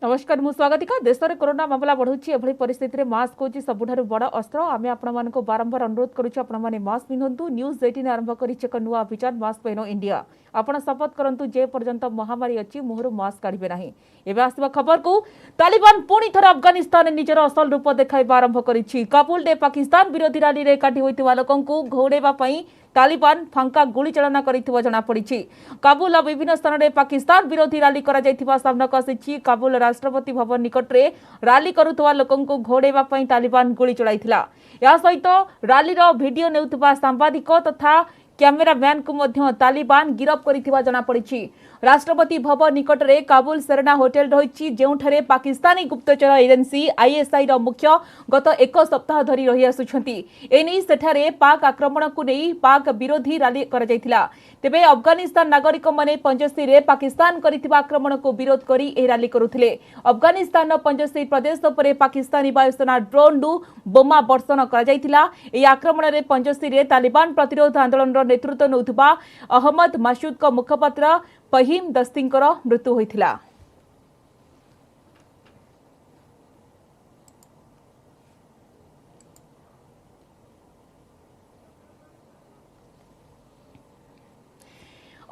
नमस्कार मु स्वागतिका देश में कोरोना मामला बढ़ुची एभली परिस्थिति में मास्क होची सबुठारु बड़ अस्त्र आमे आपण को बारंबार अनुरोध करूछु आपण माने मास्क पिंधंतु न्यूज 18 आरंभ करिछ एक नुवा अभियान मास्क पहनो इंडिया आपण शपथ करंतु जे पर्यंत महामारी अछि मुहरु मास्क काढिबे नाही एबे आसीबा खबर को तालिबान पुणी थर अफगानिस्तान निजर असल रूप देखाइबा आरंभ करिछि काबुल डे पाकिस्तान विरोधी रैली रे काटी होइतिबा लोकंकु घोड़ेबा पई तालिबान फांका गुली चालना करिथिबा जना पड़िछि काबुल विभिन्न स्थान में पाकिस्तान विरोधी रैली करा जायथिबा सामनाक आसिछि काबुल राष्ट्रपति भवन निकट रे रैली करुथवा लोकंकु घोड़ेबा पई तालिबान गुली चलाइथिला या सहित रैली रो वीडियो नेउथबा सांबादिक तथा कैमेरामैन को मध्य तालिबान गिरफ करिथिबा जना पड़िछि राष्ट्रपति भवन निकट रे काबुल सेरेना होटेल रही जोठे पाकिस्तानी गुप्तचर एजेंसी आईएसआई मुख्य गत एक सप्ताह धरी रही आसुछंती एनै सेठारे पाक आक्रमण को नहीं पाक विरोधी रैली करा जायथिला तेबे अफगानिस्तान नागरिक माने पंजस्ती रे पाकिस्तान करिथिबा आक्रमण को विरोध करी ए रैली करुथिले अफगानिस्तान पंजस्ती प्रदेश पर पाकिस्तानी वायुसेना ड्रोन रु बोमा वर्षण करा जायथिला ए आक्रमण रे पंजस्ती रे तालिबान प्रतिरोध आंदोलन रो नेतृत्व नउथबा अहमद मासूद को मुखपत्र फहीम दस्तींकर मृत्यु होइथिला।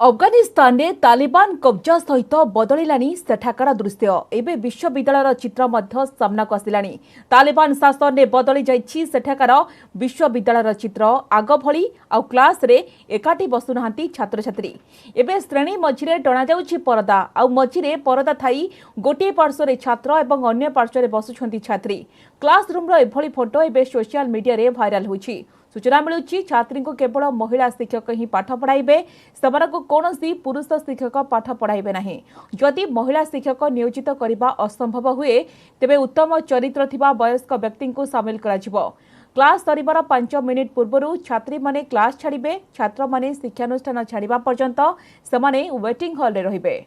अफगानिस्तान ने तालिबान कब्जा सहित बदलिलानी सेठाकार दृश्य एवं विश्वविद्यालय चित्र मध्य सामना को आसिलानी तालिबान शासन ने बदली जाइछि सेठाकार विश्वविद्यालय चित्र आग भली आ क्लास रे एकाठी बसुनाहांती छात्र छात्री एवं श्रेणी मझिरे टणा जाउछि परदा आ मझिरे परदा थाई गोटे पार्श्व रे छात्र एवं अन्य पार्श्व रे बसुछंती छात्री क्लासरूम रो एभली फोटो एवं सोशल मीडिया रे वायरल होछि सूचना मिलुची छात्री को केवल महिला शिक्षक ही पाठ पढ़ाइबे सेमानकु कोनोसी पुरुष शिक्षक पाठ पढ़ाइबे नाही जदि महिला शिक्षक नियोजित करबा असंभव हुए तेबे उत्तम चरित्र थिबा वयस्क व्यक्ति को शामिल कराजिबो क्लास सरिबार 5 मिनिट पूर्वरु छात्री माने क्लास छाड़िबे छात्र माने शिक्षानुष्ठान छाड़िबा पर्यंत सेमाने वेटिंग हॉल रे रहिबे।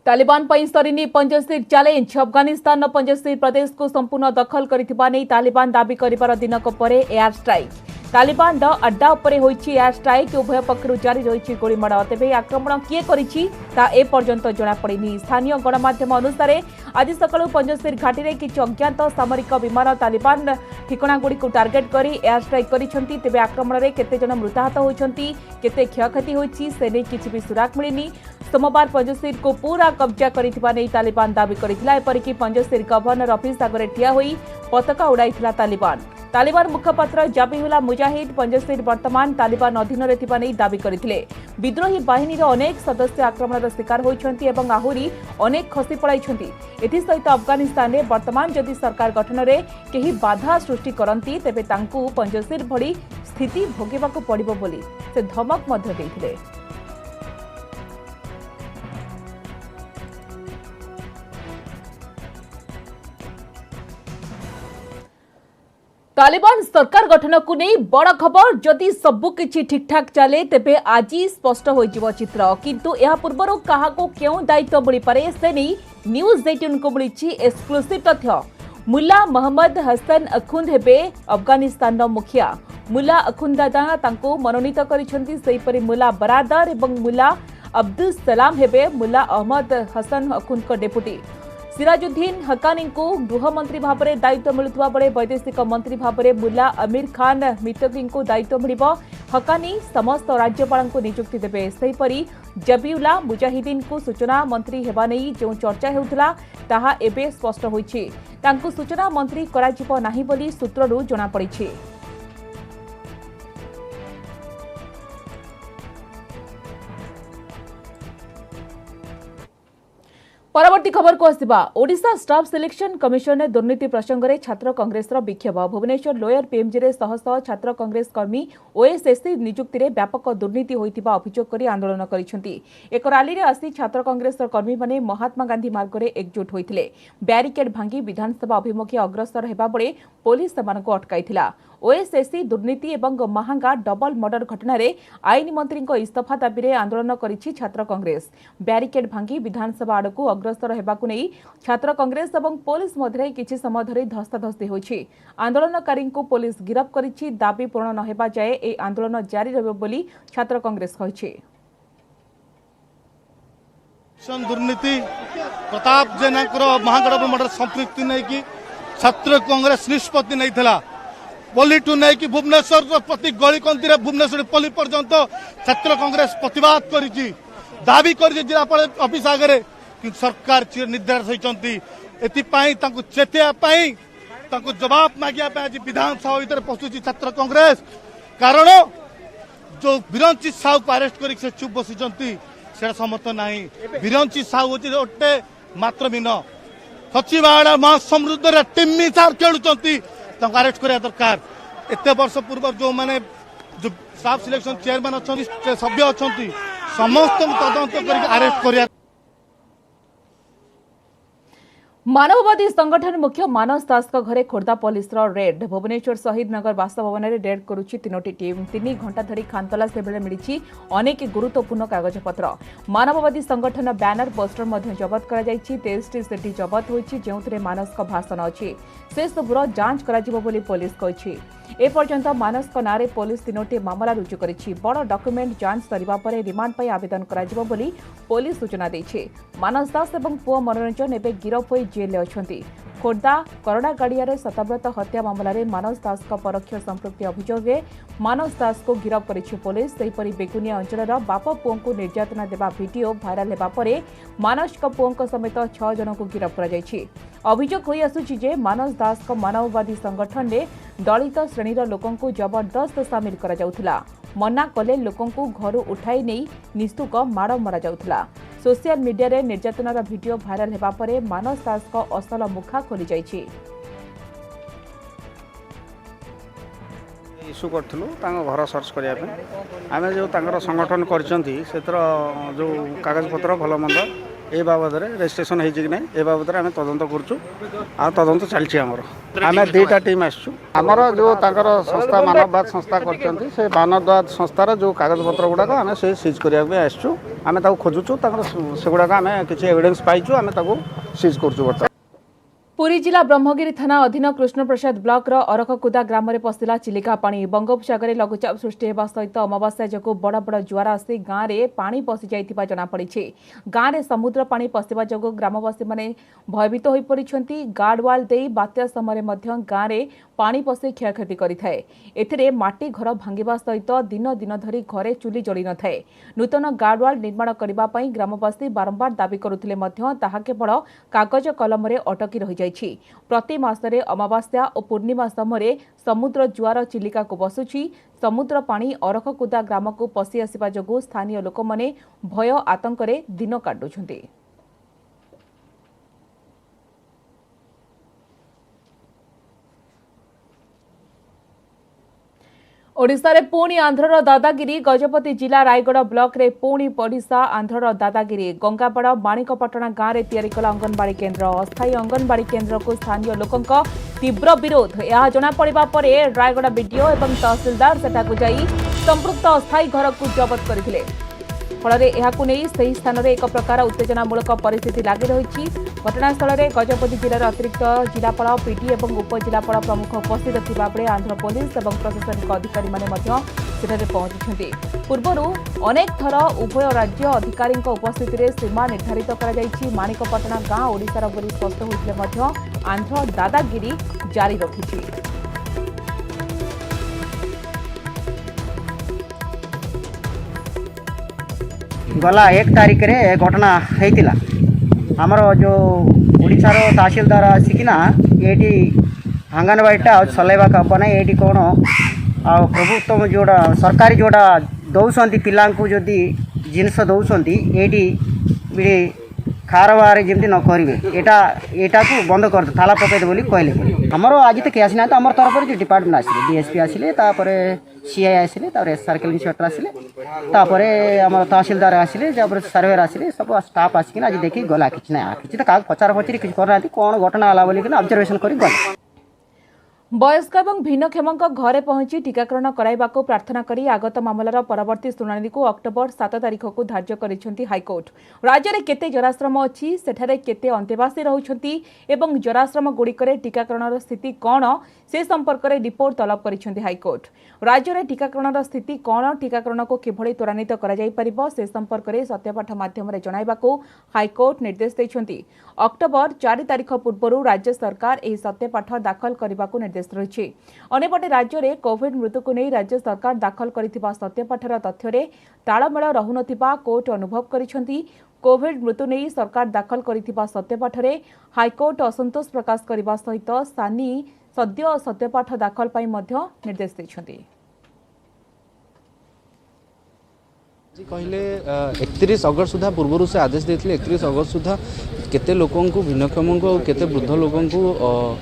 तालिबान पई सरिनी पंजस्ती चैलेंज अफगानिस्तान पंजस्ती प्रदेश को संपूर्ण दखल करिथिबा नै तालिबान दाबी करिबार दिनक परे एयर स्ट्राइक तालिबान अड्डा उपरे होइछि एयर स्ट्राइक उभय पक्षरु जारी रहिछि गोलीमाड़ तेबे आक्रमण किए करिछि ता ए पर्यंत जणा पड़िनी स्थानीय गणमाध्यम अनुसार आज सकाळु पंजस्ती घाटी रे किछि अज्ञात सामरिक विमान तालिबान ठिकाना गुडी को टार्गेट करी एयर स्ट्राइक करिसंती तेबे आक्रमण रे केते जण मृताहत होइसंती केते क्षयक्षति होइछि से नै किछि भी सुराग मिलिनी सोमवार पंजस्ती को पूरा कब्जा करिथिबा नै तालिबान दाबी करिथिला एपरिकि पंजस्ती गवर्नर ऑफिस आगरे ठिया होई पताका उड़ाइथिला तालिबान मुखपात्र जबीहुल्लाह मुजाहिद पंजस्ती वर्तमान तालिबान अधीन रे थिबा नै दाबी करिथिले विद्रोही बाहिनी रो अनेक सदस्य आक्रमण शिकार होइछंती एवं आहुरी अनेक खसी पड़ाइछंती एथि सहित अफगानिस्तान रे वर्तमान जदि सरकार गठन रे केही बाधा सृष्टि करंती तेबे तांकू पंजस्ती भली स्थिति भोगेबाको पड़िबो बोली से धमक मध्य दैथिले। तालिबान सरकार गठन को नहीं बड़ खबर जदि सबु किछि ठीक ठाक चले तेबे आज स्पष्ट हो जिवो चित्र किंतु यह पूर्वरु काहा को क्यों दायित्व मिली पारे से नहीं न्यूज 18 को मिली एक्सक्लूसिव तथ्य मुल्ला मोहम्मद हसन अखुंद हेबे अफगानिस्तान मुखिया मुल्ला अखुंद दादा तांको मनोनीत करिसंती सेहिपरि मुल्ला बरादर एवं मुल्ला अब्दुल सलाम हेबे मुल्ला अहमद हसन अखुंद को डेपुटी सिराजुद्दीन हकानी को गृहमंत्री भाव में दायित्व मिलुवा बेले वैदेशिक मंत्री भाव में मुल्ला आमिर खान मितकी को दायित्व मिलिबो हकानी समस्त राज्यपाल को नियुक्ति देबे सेहिपरि जबीउल्लाह मुजाहिदीन को सूचना मंत्री हेबा नै जो चर्चा हेउथला ताहा एबे स्पष्ट होइछि तांको सूचना मंत्री कराजिबो नाही बोली सूत्ररु जणा पड़िछि। परवर्ती खबर को आसिबा ओडिशा स्टाफ सिलेक्शन कमिशन ने दुर्नीति प्रसंग में छात्र कांग्रेस विक्षोभ भुवनेश्वर लोयर पीएमजी रे शह शह छात्र कांग्रेस कर्मी ओएसएससी नियुक्ति रे व्यापक दुर्नीति होइतिबा अभियोग करी आंदोलन करिसेंती एक रैली रे आसी छात्र कांग्रेस कर्मी माने महात्मा गांधी मार्ग रे एकजुट होइतिले बैरिकेड भांगी विधानसभा अभिमुखे अग्रसर हेबा बेले पुलिस सेमानकु अटकाइथिला ओएसएससी दुर्नीति एवं महंगा डबल मर्डर घटना रे आईन मंत्री इस्तीफा दाबी रे आंदोलन करिछि छात्र कांग्रेस बैरिकेड भांगी विधानसभा आड़कू अग्रसर हेबाकु नै छात्र कांग्रेस और पुलिस मध्य किछि समय धरि धस्ताधस्ती होइछि। आंदोलनकारी को पुलिस गिरफ्त करिछि। दाबी पूर्ण न हेबा जाए ए आंदोलन जारी रहबो बोली छात्र कांग्रेस कहिछि। दुर्नीति प्रताप जेना महागठबंधन संपृक्ति नहीं कि छात्र कांग्रेस निष्पत्ति नहीं थिला पल्लीठू नहीं कि भुवनेश्वर प्रति गलिकंती भुवनेश्वर पल्ली पर्यंत छात्र कांग्रेस प्रतिवाद करिछि दाबी कर जिलापाल ऑफिस आगे कि सरकार चिर निर्देश होती एपाई चेतिया जवाब मागिया आज विधानसभा भीतर पशुची छात्र कांग्रेस कारण जो बिरंचित साहू को अरेस्ट कर चुप बसी से समर्थ ना बिरंचित साहू हूँ गोटे मात्र मीन सचिवालय महासमृद्ध टिम्मी सार खेलुंट अरेस्ट करा दरकार एत वर्ष पूर्व जो मैंने जो स्टाफ सिलेक्शन चेयरमैन अच्छा सभ्य अच्छा समस्त तदंत कर अरेस्ट कर मानववादी संगठन मुख्य मानस दास घरे खोर्धा पुलिस रेड भुवनेश्वर शहीद नगर बासभवन में रेड करुच्ची 3टी टीम 3 घंटा धरी खानतलाश बेले मिली अनेक गुरुत्वपूर्ण कागजपत्र मानववादी संगठन बैनर पोस्टर जबत कर 23टी सीडी जबत होती जो मानस भाषण अच्छी से सबूर जांच कर पुलिस कही एपर्यंत मानस नारे पुलिस 3टी मामला रुजु करिछि। बड़ डॉक्यूमेंट जांच सरिबा परे रिमांड पई आवेदन कराजिबो बोली पुलिस सूचना दैछि। मानस दास एवं पुओ मनोरंजन एबे गिरफ होई जेल अछंती। खोर्धा करड़ा गाड़िया शतव्रत हत्या मामलें मानस दास परोक्ष संपृक्ति अभियोग मानस दास को गिरफ करिछि पुलिस। सेहिपरि बेगुनिया अंचल बाप पुओं को निर्यातना देवा वीडियो भाइराल हेबा परे मानस पुओं समेत 6 जन को गिरफ करा जायछि। अभियोग होई आसुछि जे मानस दास मानववादी संगठन ने दलित श्रेणीर लोकंकु जबरदस्त सामिल करा जाउथला। मना कले लोकंकु घर उठाई नहीं निस्तुक माड़ मरा जाउथला। सोशल मीडिया रे निर्यातनार वीडियो भाइराल हेबा परे मानस दास को असल मुखा खोली जाइछि। इश्यू करूँ घर सर्च करने आम जो संगठन कर जो कागजपत्र भल मंद ए बाबद रेजिस्ट्रेशन हो कि ना ए बाबद आम तदंत करुँ चलती आम 2टा टीम आमर जो संस्था मानववाद संस्था कर मानववाद संस्थार जो कागजपत्र गुड़ाक आम से सीज करने आम खोजुचु से गुड़ाक आम किसी एविडेंस पाइचु आम सीज कर। पुरी जिला ब्रह्मगिरी थाना अधीन कृष्णप्रसाद ब्लॉक अरखकुदा ग्राम में पशिला चिलिका पानी बंगोपसागर लघुचाप सृष्टि होगा सहित अमावास्या जो बड़ बड़ जुआर आसी गाँव में पानी पशि जाइथिबा जनापड़ी। गाँव में समुद्र पानी पशिबा जो ग्रामवासी माने भयभीत हो पड़िछंती। गार्डवाल दे बात्या समय गाँव में पानी पशि क्षयक्षति करिथाए। एथिरे माटी घर भांगिबा सहित दिन दिन धरी घरे चुली जड़ी न थाए। नूतन गार्डवाल निर्माण करबा पई ग्रामवासी बारंबार दाबी करुथिले मध्य ताहा केवल कागज कलम रे अटकी रहि जाइछि। प्रति मासरे अमावास्या और पूर्णिमा समय समुद्र जुआर चिलिका को बसुछि। समुद्र पानी अरखकुदा ग्राम को पशि आसिबा जोगु स्थानीय लोक माने भय आतंकरे दिन काटुछन्ति। ओडिशा रे पुणी आंध्रर दादागिरी गजपति जिला रायगढ़ ब्लॉक रे पुणी ओडिशा आंध्रर दादागिरी गंगापाड़ माणिकपटना गाँव में तैयारी कला अंगनवाड़ी केन्द्र अस्थायी अंगनवाड़ी केन्द्र को स्थानीय लोकों तीव्र विरोध यह जनापड़ा पर रायगढ़ बीडीओ और तहसिलदार सेठाकु जाई संपृक्त अस्थायी घर को जबत करथिले। फल से स्थान में एक प्रकार उत्तेजनामूलक परिस्थिति लगी रही। घटनास्थल में गजपति जिलार अतिरिक्त जिलापाल पीडी और उपजिलापाल प्रमुख उपस्थित थिबा बेले आंध्र पुलिस और प्रशासनिक अधिकारी सेठारे पहुंची। पूर्वर अनेक थर उभय राज्य अधिकारी उपस्थित सीमा निर्धारित कर माणिकपटना गाँव ओडिशार बोली स्पष्ट होते आंध्र दादागिरी जारी रखिछि। गला 1 तारिख रे घटना होता आमर जो ओडिशार तहसीलदार आसिकिना ये अंगनवाड़ीटा चलैवा अपना ये कौन आ प्रभुत्व जोड़ा सरकारी जोड़ा दौरान पिला जदि जिनस दौरान ये खारबार जमी न करेंगे यहाँ को बंद कर ताला पकईदे बोली कहले आमर आज तो किए आसीना आम तरफ जो डिपार्टमेंट आसिले डीएसपी आसिले सीआई आसिले एस सर्कल इन्स्पेक्टर आसिले आम तहसीलदार आसिले सर्वेयर आसिले सब स्टाफ आसिक आज देखिए गला कि ना कि तो क्या पचार पचरी किसी करना कौन घटना है बोलिक ऑब्जर्वेशन कर गले। बयस्क और भिन्नक्षम घरे पहुंची टीकाकरण कराइबाको प्रार्थना करी आगत मामलार परवर्ती शुणाणी को अक्टोबर 7 तारिख को धार्य करिसेंती हाईकोर्ट। राज्य में केते जराश्रम अच्छी सेठारे केते अंतेवासी रहउछंती एवं जराश्रम गुड़िकरे टीकाकरण स्थिति कौन से संपर्क में रिपोर्ट तलब करिसेंती हाईकोर्ट। राज्य में टीकाकरण स्थिति कौन टीकाकरण को किभଳି त्वरान्वित करा जाई परिबो से संपर्क में सत्यपाठ माध्यम जणाइबाको हाईकोर्ट निर्देश दैछंती। अक्टोबर 4 तारिख पूर्व राज्य सरकार एही सत्यपाठ दाखल करने निर्देश रही। अन्यपटे राज्य में कोविड मृत्यु को नहीं राज्य सरकार दाखल करिथिबा सत्यपाठर तथ्य तालमेल रहुनथिबा कोर्ट अनुभव करिसेंती। कोविड मृत्यु नहीं सरकार दाखल करिथिबा सत्यपाठरे हाईकोर्ट असंतोष प्रकाश करने सहित सानी सद्य सत्यपाठ दाखल पाई मध्य निर्देश दैछंती। जी कहले 31 अगस्त सुधा पूर्व से आदेश देते 31 अगस्त सुधा केते लोकों को भिन्नक्षम को केते वृद्ध लोकों को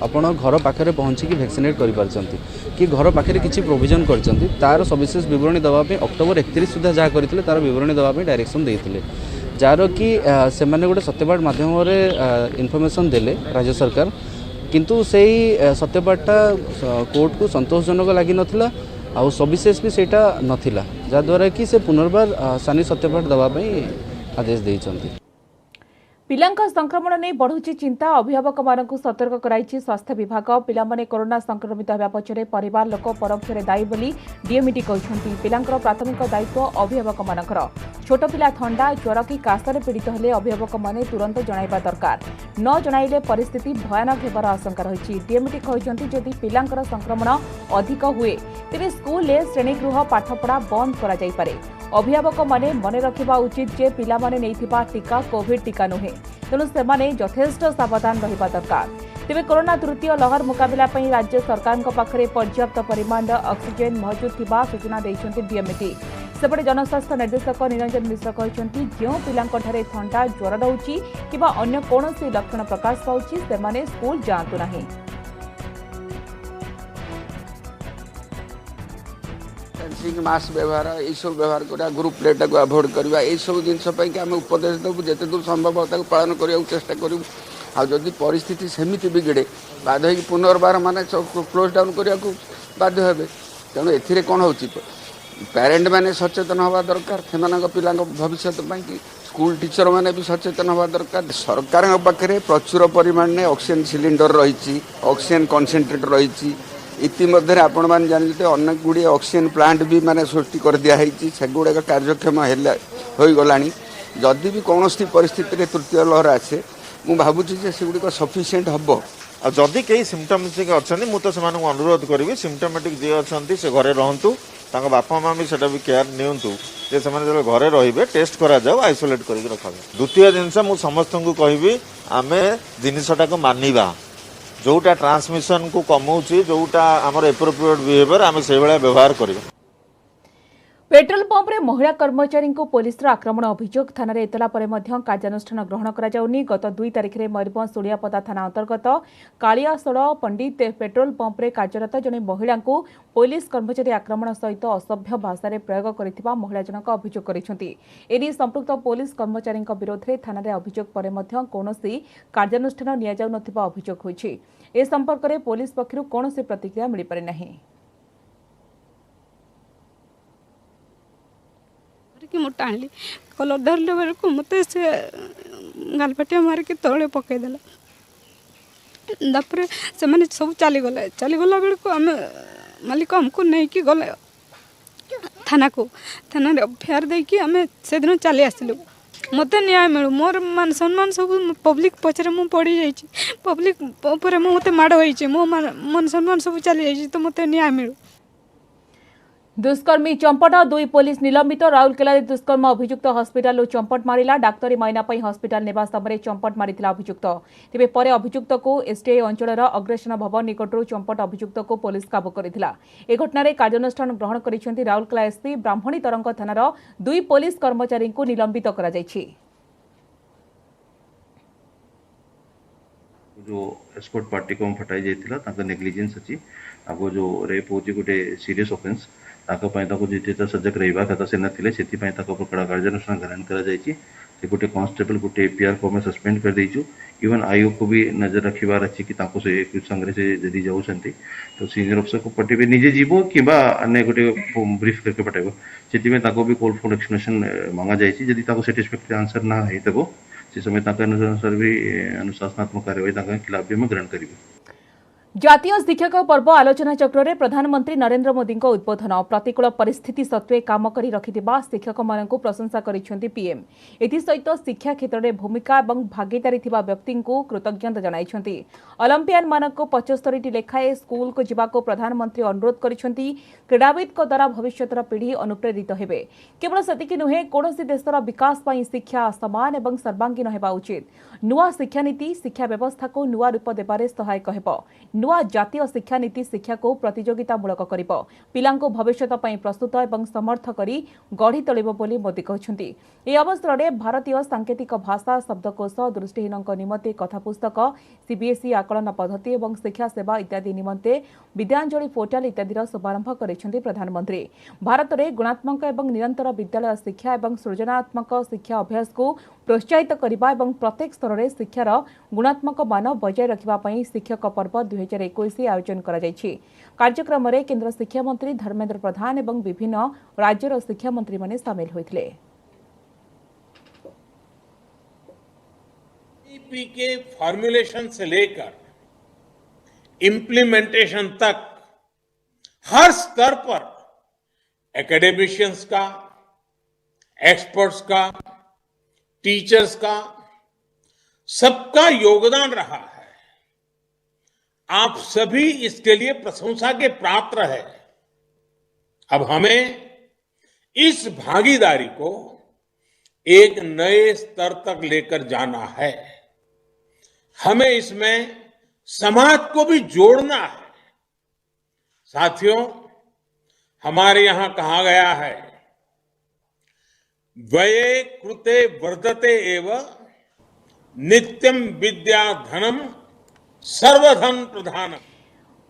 आपण घर पाखे पहुँचिकी वैक्सीनेट करिपारचंती कि घर पाखे किसी प्रोविजन करचंती तार सविशेष विवरणी देवाई अक्टोबर 31 सुधा जहाँ करते तार विवरणी देवाई डायरेक्शन देते जार कि से गोटे सत्यपाठ माध्यम इनफर्मेशन देले राज्य सरकार किंतु से सत्यपाठटा कोर्ट को संतोषजनक लगी नथिला आउ सविशेष भी सेटा नथिला जहाद्वारा कि से पुनर्बार सानी सत्यपाठ देवाई आदेश देइचंती। पिलांका संक्रमण नहीं बढ़ुची चिंता अभिभावक मानक सतर्क कराइछि स्वास्थ्य विभाग। पिलामाने कोरोना संक्रमित होगा पछरे परिवार लोक परोक्षरे दायी बोली डीएमईटी कहते। पिलांकर प्राथमिक दायित्व अभिभावक मानकर। छोट पिला थंडा ज्वर कि काशरे पीड़ित हेले अभिभावक माने तुरंत जणाइबा दरकार। न जणाइले परिस्थिति भयानक हेबार आशंका रही। डीएमईटी कहते जदि पिलांकर संक्रमण अधिक हुए तेबे स्कूल श्रेणीगृह पाठपढ़ा बंद करा जाई पारे। अभिभावक माने मन रखिबा उचित जे पिला माने नैथिबा टीका कोविड टीका नुहे तेणु सेमाने यथेष्ट सावधान रहिबा दरकार। तेबे कोरोना तृतीय लहर मुकाबला पई राज्य सरकार पाखरे पर्याप्त परिमाण ऑक्सीजन मौजूद थिबा सूचना दैछंती डीएमईटी। सेपटे जनस्वास्थ्य निर्देशक निरंजन मिश्र कहते जो पिलांकठारे थंडा ज्वर रहुची किबा अन्य कोनोसी लक्षण प्रकाश पाउची सेमाने स्कूल जांतु नाही। मास्क व्यवहार यही सब व्यवहार करा ग्रुप प्लेटा को अवॉइड करवा यही सब जिनस आम उपदेश देवु जिते दूर संभव पालन करने चेष्टा करूँ। आदि परिस्थिति सेमती बिगड़े बाध्य हो पुनर्बार माने क्लोज डाउन करने को बाध्य हे। तेणु ए कौन हो पेरेन्ट मैंने सचेतन हवा दरकार से पिला भविष्य कि स्कूल टीचर मैंने भी सचेतन हवा दरकार। सरकार पाखे प्रचुर परिमाण में ऑक्सीजन सिलिंडर रही ऑक्सीजन कन्सेंट्रेट रही इतिमध्य आपण मैंने जानते अनेक गुड़िए ऑक्सीजन प्लांट भी माने सृष्टि कर दिखाई से गुड़ाक कार्यक्षम हो गला। जदि भी कौन परिस्थिति तृतीय लहर आसे मुझे भावुँ से गुड़िक सफिसीयंट हम। जदि कई सिम्पटमेटिक अच्छा मुझे अनुरोध करी सिम्पटमेटिक जी अच्छा से घरे रहतु बापा माँ भी सेटा भी केयर नियंतु जो घरे रे टेस्ट करा जाओ आइसोलेट कर रखा। द्वितीय जिनस मुझे समस्त को कहबी आम जिनसटा को मानिबा जोटा ट्रांसमिशन को कमाऊँगी जोटा आमर एप्रोप्रिएट बिहेवियर आम से व्यवहार करिबा। पेट्रोल पंप रे महिला कर्मचारी को पुलिस आक्रमण अभियोग थाना एतला पर कार्यानुष्ठान ग्रहण करा जाउनी। गत 2 तारिख में मयूरभंज सुड़ियापदा थाना अंतर्गत कालियासोल पंडित पेट्रोल पंप रे कार्यरत जने महिला को पुलिस कर्मचारी आक्रमण सहित असभ्य भाषा प्रयोग करथिबा महिला जनक अभियोग करिसेंती। एनी संपृक्त पुलिस कर्मचारी विरोध में थाना रे अभियोग पर कौनसी कार्यानुष्ठान निया जाउ नथिबा अभियोग होइछि। ए संपर्क में पुलिस पक्षरु कौनसी प्रतिक्रिया मिल पारि नाही। कि मुझे टाणी कलर धरले बेलू मत से गालपाटिया मारिक तले पकईदेला तापर से मैंने सब चलीगला बेलू आम मालिक आमको नहीं कि गले थाना को थाना एफआईआर देकी आम से दिन चली आसलु। मत न्याय मिलू मोर मान सम्मान सब पब्लिक पचर मु पड़ी जाइए पब्लिक मत माड़ हो मो मान सम्मान सब चली जाइए तो मत न्याय मिलू। दुष्कर्मी चंपट 2 पुलिस निलंबित। राउरकेला दुष्कर्म अभियुक्त हस्पिटाल चंपट मारिला। डाक्तरी माइना हस्पिटाल नेबा समय चंपट मारिथिला अभियुक्त। तेबे परे अभियुक्त को एसटीआई अंचल अग्रसेन भवन निकटरू चंपट अभियुक्त को पुलिस काबू करथिला। ए घटना कार्यानुष्ठान ग्रहण करिसेंती राउरकेला एसपी ब्राह्मणी तरंग थानार 2 पुलिस कर्मचारी को निलंबित करा जायछि। जो एस्कॉर्ट पार्टी को फटाई जाइथिला ताका नेग्लिजेंस अछि आगो जो रेप होची गोटे सीरियस ऑफेंस ताको पय ताको जिते सजग रहिबा कथा से नथिले सेति पय ताको प्रकार कार्यानुष्ठान ग्रहण करा जायछि। गोटे कांस्टेबल गोटे पीआर को सस्पेंड कर देचु इवन आईओ को भी नजर रखिबार अच्छी कि ताको से संगे से यदि जाऊँच तो सीनियर अफिसर को पठेबे निजे जीवो कि अन्य गोटे ब्रीफ करके पठेबो से ताको भी कॉल फॉर एक्सप्लेनेशन मांगा जाइए यदि ताको सेटिस्फैक्टरी आंसर ना होइतबो से समय ताके अनुसार भी अनुशासनात्मक कार्यवाही ताके खिलाफ भी हम ग्रहण करिबे। जातीय शिक्षक पर्व आलोचना चक्र में प्रधानमंत्री नरेंद्र मोदी उद्बोधन प्रतिकूल परिस्थिति सत्वे काम करी रखिथिबा शिक्षक मानक प्रशंसा करिसेंति पीएम एथिसहित शिक्षा क्षेत्र में भूमिका और भागीदारी थिबा व्यक्ति को कृतज्ञता जणाइछंती। ओलंपियन मानक 75 लेखाए स्कूल को जिबाको प्रधानमंत्री अनुरोध करिसेंति। क्रीड़ाविद द्वारा भविष्यतर पीढ़ी अनुप्रेरित हेबे। केवल सेतिकी नुहे कौनसी देशर विकास पई शिक्षा समान और सर्वांगीन हेबा उचित। नुआ शिक्षा नीति शिक्षा व्यवस्था को नुआ रूप देबारे सहायक हेबो। नुआ जातीय शिक्षा नीति शिक्षा को प्रतियोगितामूलक करिबो। पिलांको भविष्यत पई प्रस्तुत एवं समर्थ करी गढ़ी तोलिबो बोली मोदी कहछंती। ए अवसर में भारतीय सांकेतिक भाषा शब्दकोश दृष्टिहीन निमंते कथा पुस्तक सीबीएसई आकलन पद्धति और शिक्षा सेवा इत्यादि निमंते विद्यांजलि पोर्टाल इत्यादि शुभारंभ करिसेंति प्रधानमंत्री। भारत में गुणात्मक और निरंतर विद्यालय शिक्षा और सृजनात्मक शिक्षा अभ्यास को प्रोत्साहित करने और प्रत्येक स्तर में शिक्षार गुणात्मक मान बजाय रखा शिक्षक पर्व 2021 आयोजन करा जायछि। कार्यक्रम में केंद्र शिक्षा मंत्री धर्मेंद्र प्रधान और विभिन्न राज्यर शिक्षा मंत्री माने शामिल होइथिले। ईपी के फॉर्मुलेशन से लेकर इम्प्लीमेंटेशन तक हर स्तर पर एकेडमिशियंस का, एक्सपर्ट्स का, टीचर्स का, सबका योगदान रहा है। आप सभी इसके लिए प्रशंसा के पात्र हैं। अब हमें इस भागीदारी को एक नए स्तर तक लेकर जाना है। हमें इसमें समाज को भी जोड़ना है। साथियों, हमारे यहां कहा गया है, व्यये कृते वर्धते एव नित्यम विद्या धनम सर्वधन प्रधानम।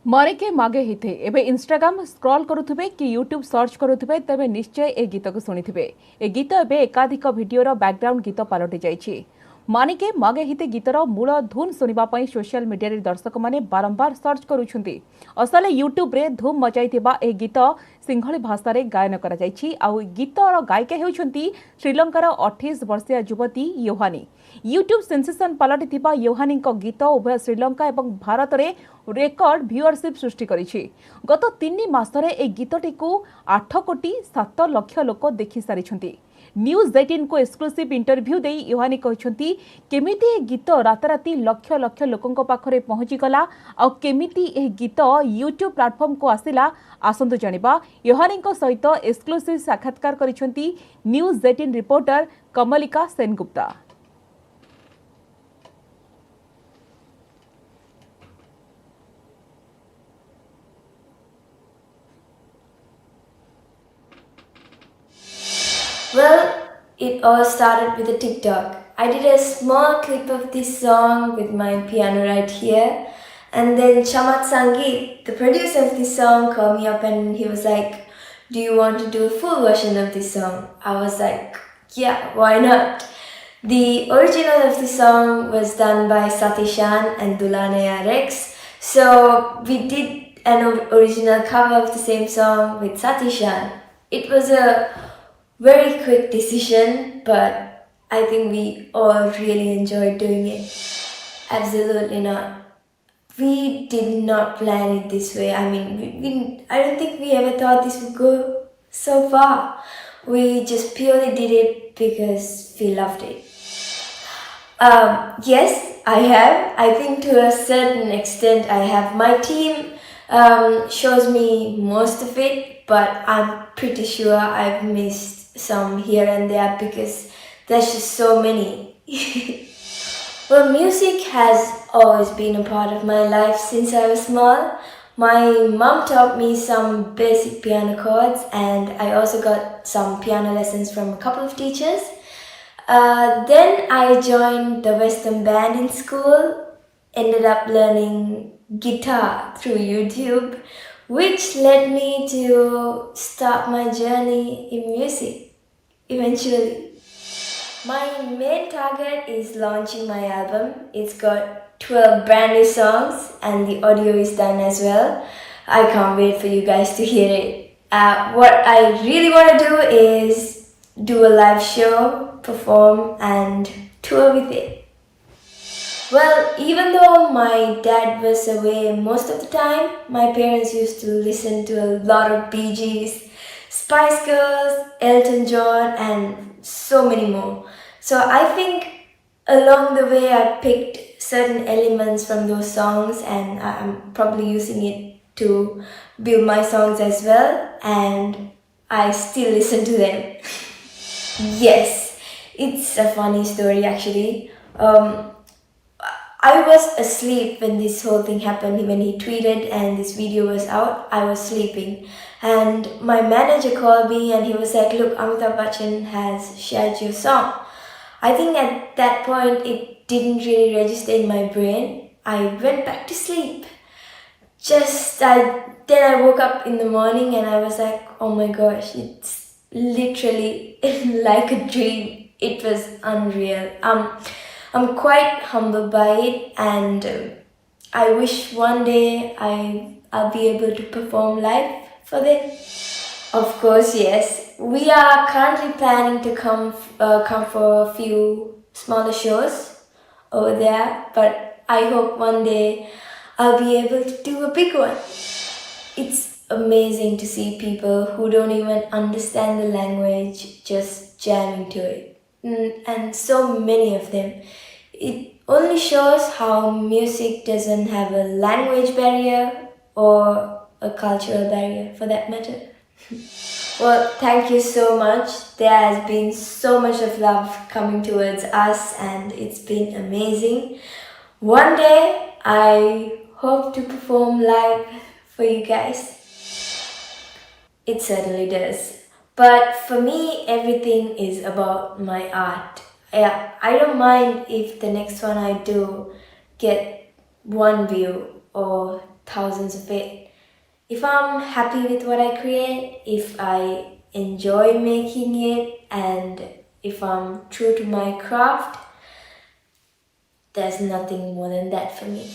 मरे मागे हिते एबे इंस्टाग्राम स्क्रॉल करुथिबे कि यूट्यूब सर्च करुथिबे तबे निश्चय ए गीत को सुनिथिबे। ए गीत एबे एकाधिक वीडियोर बैकग्राउंड गीत पालटि जाइछि। मानिके मागे हिते गीतर मूल धुन सुनिबा पई सोशल मीडिया रे दर्शक माने बारंबार सर्च करूछंती। असले यूट्यूब रे धूम मचाइथिबा ए गीत सिंहली भाषा रे गायन करा जाइछि। आ गीतर गायिका हेउछंती श्रीलंकार 28 वर्षीय युवती योहानी। यूट्यूब सेंसेशन पलटिथिबा योहानी गीत उभय श्रीलंका और भारत में रेकर्ड व्यूअरशिप सृष्टि करिछि। गत 3 मासरे ए गीतटी को 8 कोटी 7 लाख लोक देखि सारिछंती। न्यूज 18 को एक्सक्लूसिव इंटरव्यू दे योहानी कहछंती केमिति ए गीत राताराती लक्ष लक्ष लोकंक पाखरे पहुंची गला आ केमिति ए गीत यूट्यूब प्लेटफॉर्म को आसिला आसंतु जानिबा। योहानी सहित एक्सक्लूसिव साक्षात्कार करिछंती news 18 reporter Kamalika Sengupta. Well, it all started with a TikTok. I did a small clip of this song with my piano right here, and then Chamat Sangeet, the producer of this song, called me up and he was like, "Do you want to do a full version of this song?" I was like, "Yeah, why not?" The original of the song was done by Satishan and Dulane RX, so we did an original cover of the same song with Satishan. It was a very quick decision, but I think we all really enjoyed doing it. Absolutely not. We did not plan it this way. I mean, I don't think we ever thought this would go so far. We just purely did it because we loved it. Yes, I have. I think to a certain extent I have. My team shows me most of it, but I'm pretty sure I've missed some here and there because there's just so many. Well, music has always been a part of my life since I was small. My mom taught me some basic piano chords, and I also got some piano lessons from a couple of teachers. Then I joined the Western band in school, ended up learning guitar through YouTube, which led me to start my journey in music eventually. My main target is launching my album. It's got 12 brand new songs and the audio is done as well. I can't wait for you guys to hear it. What I really want to do is do a live show, perform and tour with it. Well, even though my dad was away most of the time, my parents used to listen to a lot of Bee Gees, Spice Girls, Elton John and so many more. So I think along the way I picked certain elements from those songs and I'm probably using it to build my songs as well, and I still listen to them. Yes, it's a funny story actually. I was asleep when this whole thing happened, when he tweeted and this video was out. I was sleeping and my manager called me and he was like, look, Amitabh Bachchan has shared your song. I think at that point it didn't really register in my brain. I went back to sleep. Then I woke up in the morning and I was like, oh my gosh, it's literally like a dream. It was unreal. I'm quite humbled by it and I wish one day I'll be able to perform live for them. Of course, yes. We are currently planning to come for a few smaller shows over there, but I hope one day I'll be able to do a big one. It's amazing to see people who don't even understand the language just jamming to it. And so many of them. It only shows how music doesn't have a language barrier or a cultural barrier for that matter. Well, thank you so much. There has been so much of love coming towards us and it's been amazing. One day I hope to perform live for you guys. It certainly does. But for me, everything is about my art. I don't mind if the next one I do get 1 view or thousands of it. If I'm happy with what I create, if I enjoy making it, and if I'm true to my craft, there's nothing more than that for me.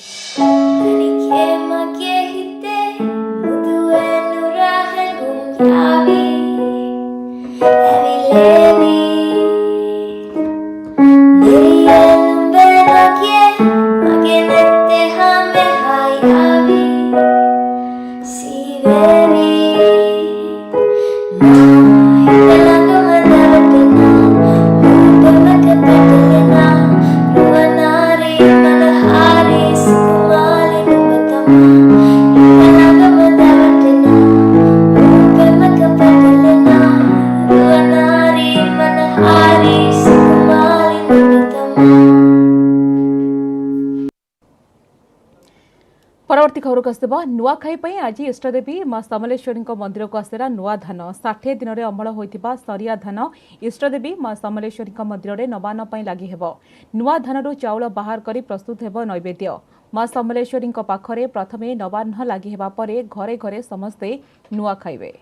परवर्ती खबर को आसवा नुआखाई आज इष्टदेवी माँ समलेश्वरी मंदिर को आसला नुआ धान 60 दिन में अमल होता सरिया धान इष्टदेवी माँ समलेश्वरी मंदिर में नवान्न लगी नुआ धान चाउल बाहर कर प्रस्तुत हो नैवेद्य माँ समलेश्वरी पाखरे प्रथमे नवान्न लगी घरे घरे समस्ते नुआ खाइबे।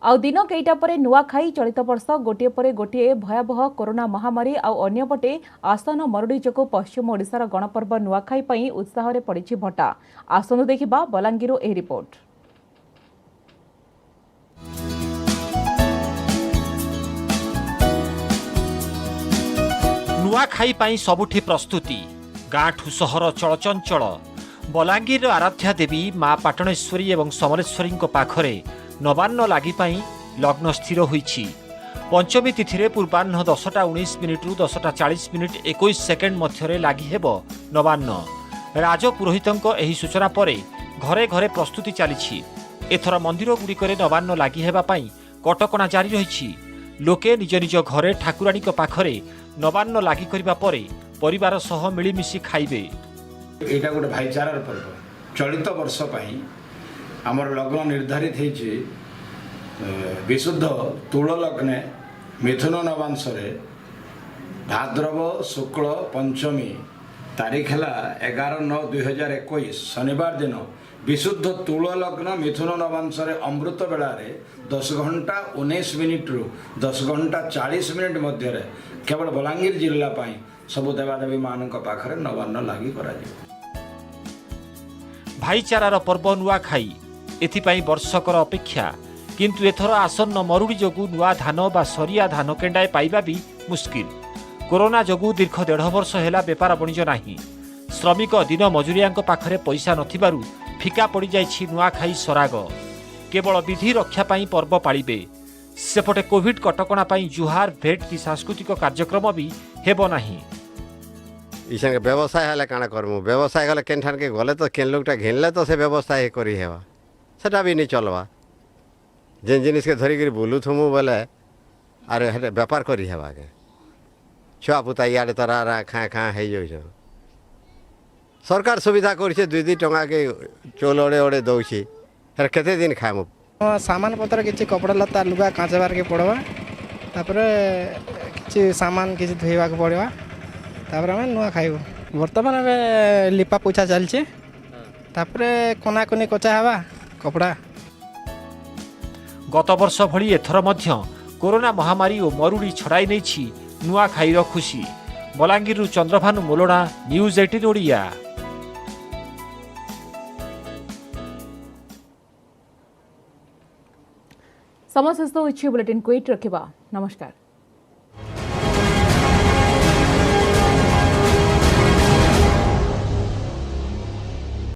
आउ दिन कईटा परे नुआखाई चलित वर्ष गोटे परे गोटे भयावह कोरोना महामारी आउ अन्यपटे आसन मरुड़ी जोगु पश्चिम ओडिशार गणपर्व नुआखाई पई उत्साह रे पड़िछि भट्टा। आसनु देखिबा बलांगीर ए रिपोर्ट। नुआखाई पई सबुठी प्रस्तुति गाँठू सहर चलचंचल बलांगीर आराध्या देवी माँ पाटणेश्वरी एवं समलेश्वरी पाखरे नवान्न लागिपाई लग्न स्थिर होईछि। पंचमी तिथि रे पूर्वाह्न 10:19 रु 10:40 21 सेकेंड मध्यरे लागि हेबो नवान्न। राजपुरोहितंक एही सूचना परे घरे घरे प्रस्तुति चलीछि। एथर मंदिर गुड़िकरे नवान्न लागि हेबा पई कटकणा जारी रहिछि। लोके निज निज घरे ठाकुराणी पाखरे नवान्न लागि करिबा परे परिवार सह मिलिमिशि खाइबे। एटा गोटे भाईचारार पर्व। चलित वर्ष पई आमर लग्न निर्धारित होइछि विशुद्ध तुल लग्ने मिथुन नवांशरे भाद्रव शुक्ल पंचमी तारीख है 11/9/2021 शनिवार दिन विशुद्ध तुल लग्न मिथुन नवांश अमृत बेलारे 10 घंटा 19 मिनिट रु 10 घंटा 40 मिनिट मध्य केवल बलांगीर जिला सब देवादेवी मान पाखे नवान्न लगी कर भाईचारार पर्व नुआखाई एथिपाई वर्षकर अपेक्षा किंतु एथर आसन्न मरुड़ी जोगु नुआ धान बा सरिया धान केंडाए पाइबा भी मुस्किल। कोरोना जोगु दीर्घ 1.5 वर्ष हेला बेपार बणिज नाही। श्रमिक दिन मजुरिया पाखरे पैसा नथिबारु फिका पड़ी जाइछि नुआखाई सराग। केवल विधि रक्षा पाई पर्व पालिबे। सेपटे कोविड कटकणा पाई जुहार भेट की सांस्कृतिक कार्यक्रम भी हेबो नाही। इसे व्यवसाय हेले काଣା करमु व्यवसाय गले केन ठान के गले तो केन लोकटा घिनले तो से व्यवसाय करी हेबा सेटा भी नहीं चलवा। जेन जिनिस के धरिक बुलू थमु बोले अरे हेटे व्यापार करी हेबा के छुआ पुता इे तरा खाँ खाँ हो जाऊ। सरकार सुविधा कर 2 टंका के चोल ओडे ओडे दौची हेर केते दिन खाएमु सामान पत्र किसी कपड़ा लता लुगा काचबार के पड़वा तापर किसी सामान किसी धोइबा के पड़वा तापर हम नुआ खाइबो। वर्तमान में लिपा पोछा चलছে तापर कोना कोनी कचा हवा कपड़ा। गत वर्ष भली एथर मध्य कोरोना महामारी और मरुड़ी छड़ाई नहीं नुआखाईर खुशी। बलांगीर चंद्रभानु मोलोड़ा न्यूज 18 ओडिया। समस्त बुलेटिन क्विट रखिबा। नमस्कार।